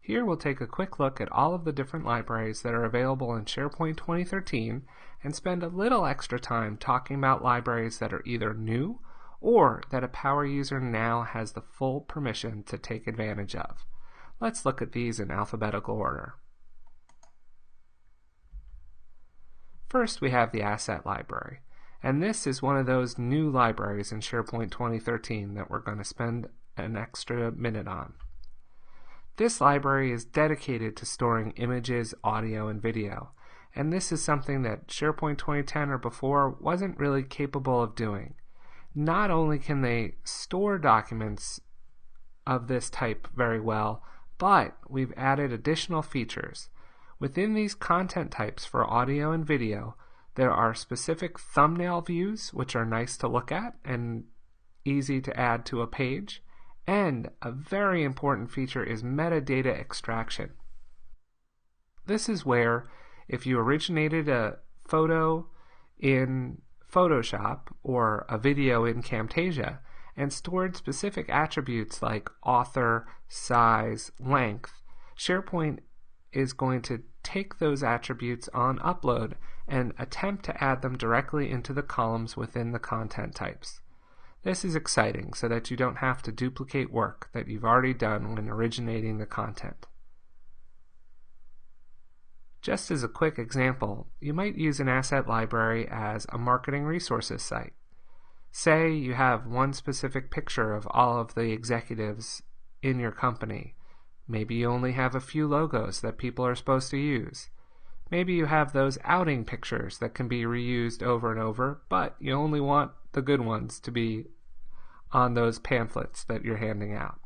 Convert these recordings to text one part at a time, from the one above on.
Here we'll take a quick look at all of the different libraries that are available in SharePoint 2013 and spend a little extra time talking about libraries that are either new or that a power user now has the full permission to take advantage of. Let's look at these in alphabetical order. First, we have the Asset Library, and this is one of those new libraries in SharePoint 2013 that we're going to spend an extra minute on. This library is dedicated to storing images, audio, and video, and this is something that SharePoint 2010 or before wasn't really capable of doing. Not only can they store documents of this type very well, but we've added additional features. Within these content types for audio and video, there are specific thumbnail views, which are nice to look at and easy to add to a page. And a very important feature is metadata extraction. This is where if you originated a photo in Photoshop or a video in Camtasia and stored specific attributes like author, size, length, SharePoint is going to take those attributes on upload and attempt to add them directly into the columns within the content types. This is exciting so that you don't have to duplicate work that you've already done when originating the content. Just as a quick example, you might use an asset library as a marketing resources site. Say you have one specific picture of all of the executives in your company. Maybe you only have a few logos that people are supposed to use. Maybe you have those outing pictures that can be reused over and over, but you only want the good ones to be on those pamphlets that you're handing out.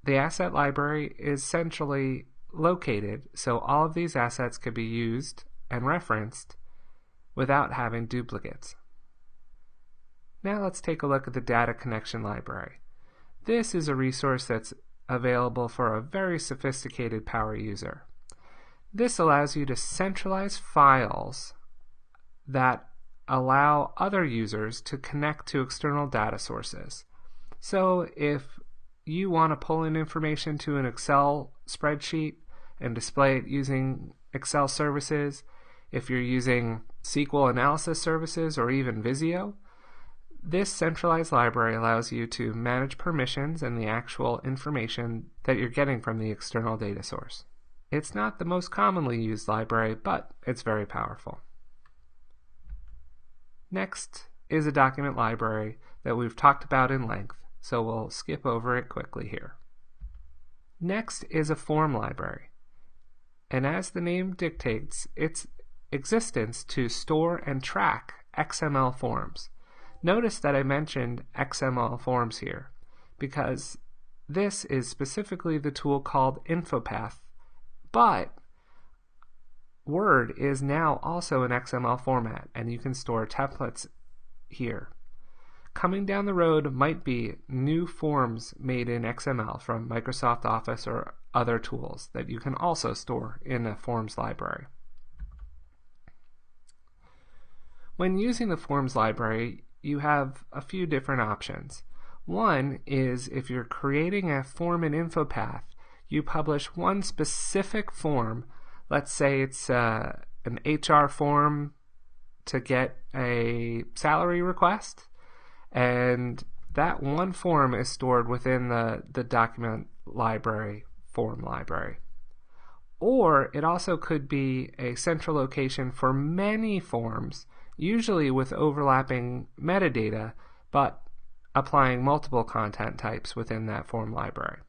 The asset library is centrally located so all of these assets can be used and referenced without having duplicates. Now let's take a look at the Data Connection Library. This is a resource that's available for a very sophisticated power user. This allows you to centralize files that allow other users to connect to external data sources. So if you want to pull in information to an Excel spreadsheet and display it using Excel services, if you're using SQL analysis services or even Visio, this centralized library allows you to manage permissions and the actual information that you're getting from the external data source. It's not the most commonly used library, but it's very powerful. Next is a document library that we've talked about in length, so we'll skip over it quickly here. Next is a form library, and as the name dictates, its existence to store and track XML forms. Notice that I mentioned XML forms here, because this is specifically the tool called InfoPath, but Word is now also an XML format, and you can store templates here. Coming down the road might be new forms made in XML from Microsoft Office or other tools that you can also store in a forms library. When using the forms library, you have a few different options. One is if you're creating a form in InfoPath, you publish one specific form. Let's say it's an HR form to get a salary request, and that one form is stored within the document library, form library. Or it also could be a central location for many forms, usually with overlapping metadata, but applying multiple content types within that form library.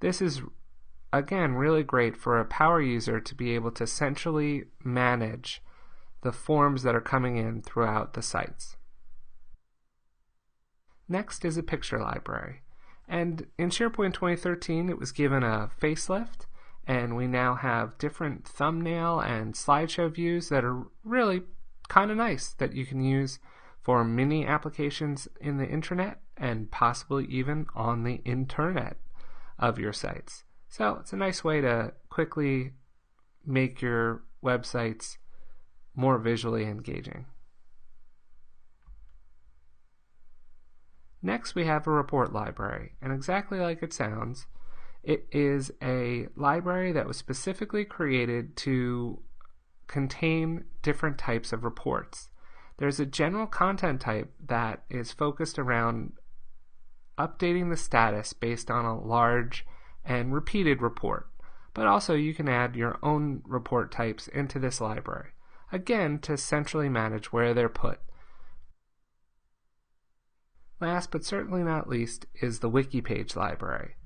This is again really great for a power user to be able to centrally manage the forms that are coming in throughout the sites. Next is a picture library, and in SharePoint 2013 it was given a facelift, and we now have different thumbnail and slideshow views that are really kind of nice that you can use for mini applications in the intranet and possibly even on the internet of your sites. So it's a nice way to quickly make your websites more visually engaging. Next we have a report library, and exactly like it sounds, It is a library that was specifically created to contain different types of reports. There's a general content type that is focused around updating the status based on a large and repeated report, but also you can add your own report types into this library, again to centrally manage where they're put. Last but certainly not least is the wiki page library.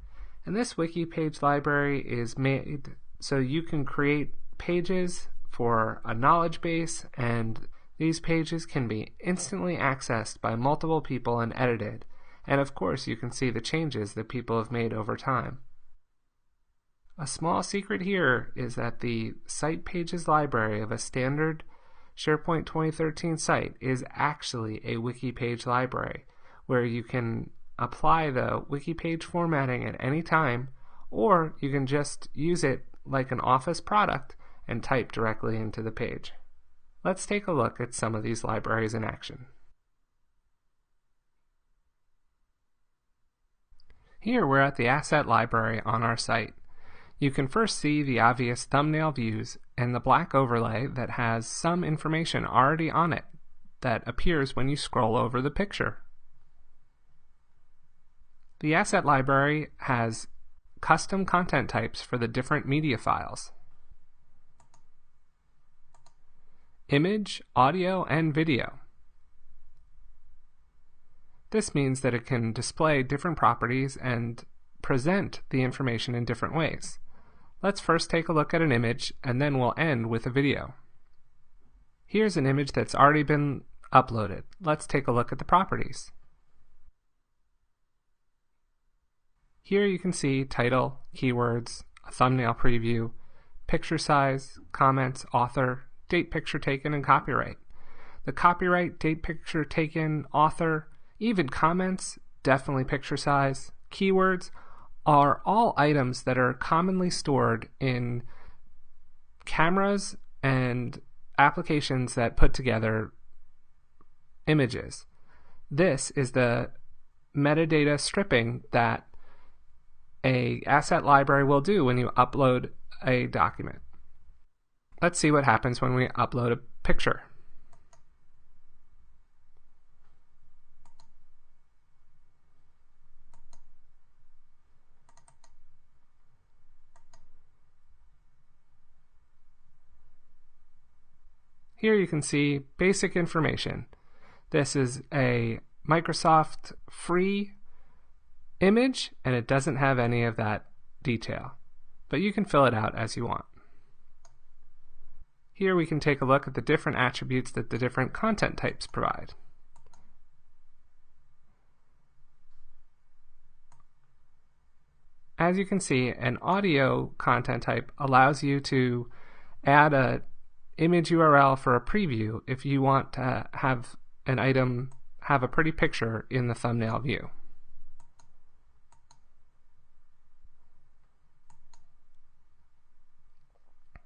And this wiki page library is made so you can create pages for a knowledge base, and these pages can be instantly accessed by multiple people and edited. And of course you can see the changes that people have made over time. A small secret here is that the site pages library of a standard SharePoint 2013 site is actually a wiki page library, where you can apply the wiki page formatting at any time, or you can just use it like an Office product and type directly into the page. Let's take a look at some of these libraries in action. Here we're at the asset library on our site. You can first see the obvious thumbnail views and the black overlay that has some information already on it that appears when you scroll over the picture. The asset library has custom content types for the different media files: image, audio, and video. This means that it can display different properties and present the information in different ways. Let's first take a look at an image, and then we'll end with a video. Here's an image that's already been uploaded. Let's take a look at the properties. Here you can see title, keywords, a thumbnail preview, picture size, comments, author, date picture taken, and copyright. The copyright, date picture taken, author, even comments, definitely picture size, keywords are all items that are commonly stored in cameras and applications that put together images. This is the metadata stripping that an asset library will do when you upload a document. Let's see what happens when we upload a picture. Here you can see basic information. This is a Microsoft free image, and it doesn't have any of that detail, but you can fill it out as you want. Here we can take a look at the different attributes that the different content types provide. As you can see, an audio content type allows you to add an image URL for a preview if you want to have an item have a pretty picture in the thumbnail view.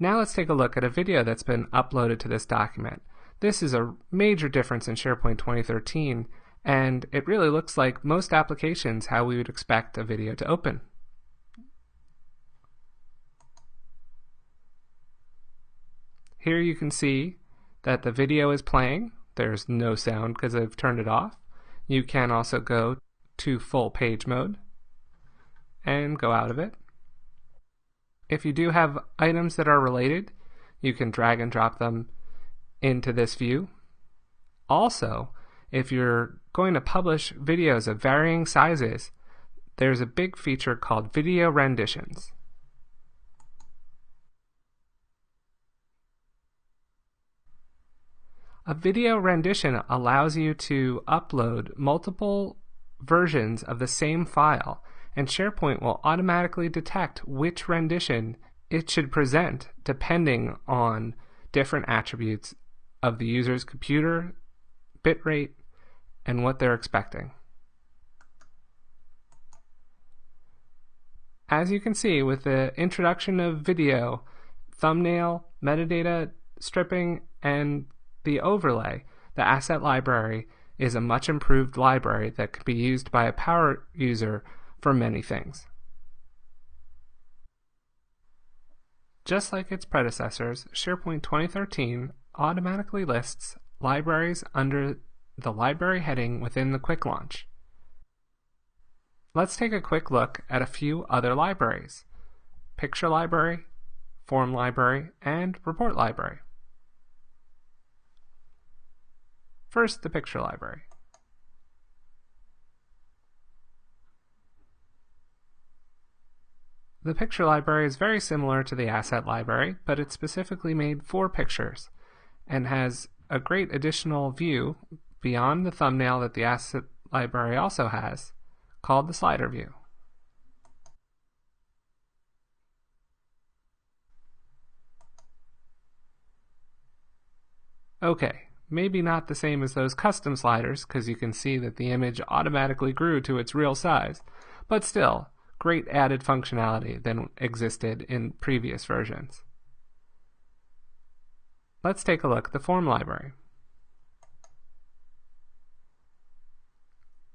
Now let's take a look at a video that's been uploaded to this document. This is a major difference in SharePoint 2013, and it really looks like most applications how we would expect a video to open. Here you can see that the video is playing. There's no sound because I've turned it off. You can also go to full page mode and go out of it. If you do have items that are related, you can drag and drop them into this view. Also, if you're going to publish videos of varying sizes, there's a big feature called video renditions. A video rendition allows you to upload multiple versions of the same file, and SharePoint will automatically detect which rendition it should present depending on different attributes of the user's computer, bitrate, and what they're expecting. As you can see, with the introduction of video, thumbnail, metadata stripping, and the overlay, the asset library is a much improved library that can be used by a power user for many things. Just like its predecessors, SharePoint 2013 automatically lists libraries under the library heading within the Quick Launch. Let's take a quick look at a few other libraries: Picture Library, Form Library, and Report Library. First, the Picture Library. The Picture Library is very similar to the Asset Library, but it's specifically made for pictures and has a great additional view beyond the thumbnail that the Asset Library also has, called the Slider View. Okay, maybe not the same as those custom sliders, because you can see that the image automatically grew to its real size, but still, great added functionality than existed in previous versions. Let's take a look at the Form Library.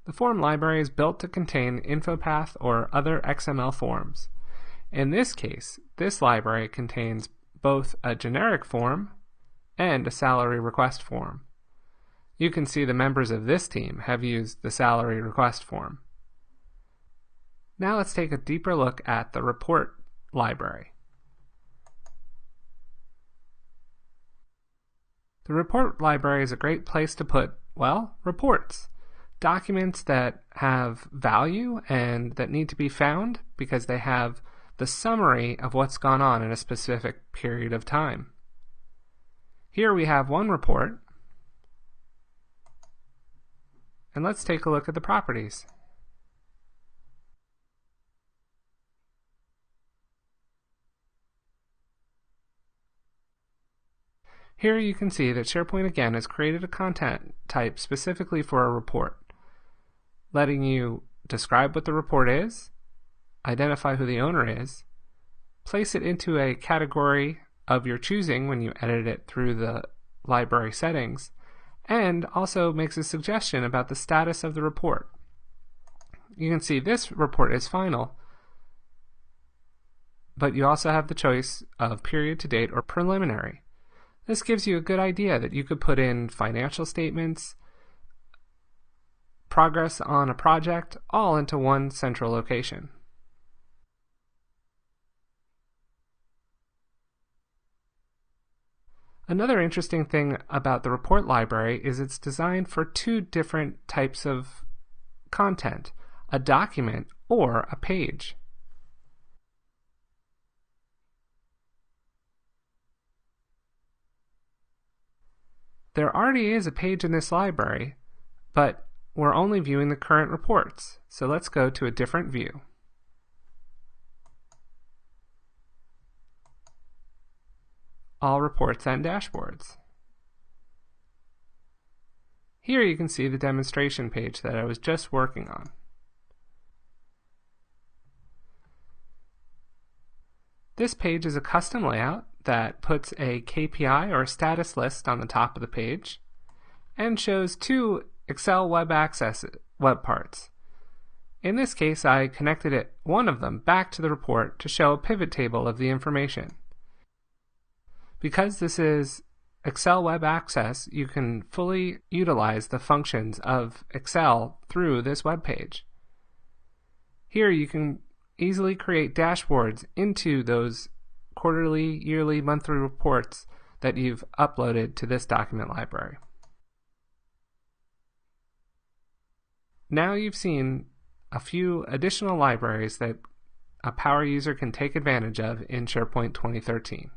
The Form Library is built to contain InfoPath or other XML forms. In this case, this library contains both a generic form and a salary request form. You can see the members of this team have used the salary request form. Now let's take a deeper look at the Report Library. The Report Library is a great place to put, well, reports. Documents that have value and that need to be found because they have the summary of what's gone on in a specific period of time. Here we have one report, and let's take a look at the properties. Here you can see that SharePoint again has created a content type specifically for a report, letting you describe what the report is, identify who the owner is, place it into a category of your choosing when you edit it through the library settings, and also makes a suggestion about the status of the report. You can see this report is final, but you also have the choice of period to date or preliminary. This gives you a good idea that you could put in financial statements, progress on a project, all into one central location. Another interesting thing about the Report Library is it's designed for two different types of content: a document or a page. There already is a page in this library, but we're only viewing the current reports, so let's go to a different view. All reports and dashboards. Here you can see the demonstration page that I was just working on. This page is a custom layout that puts a KPI or a status list on the top of the page and shows two Excel Web Access web parts. In this case, I connected one of them back to the report to show a pivot table of the information. Because this is Excel Web Access, you can fully utilize the functions of Excel through this web page. Here you can easily create dashboards into those quarterly, yearly, monthly reports that you've uploaded to this document library. Now you've seen a few additional libraries that a power user can take advantage of in SharePoint 2013.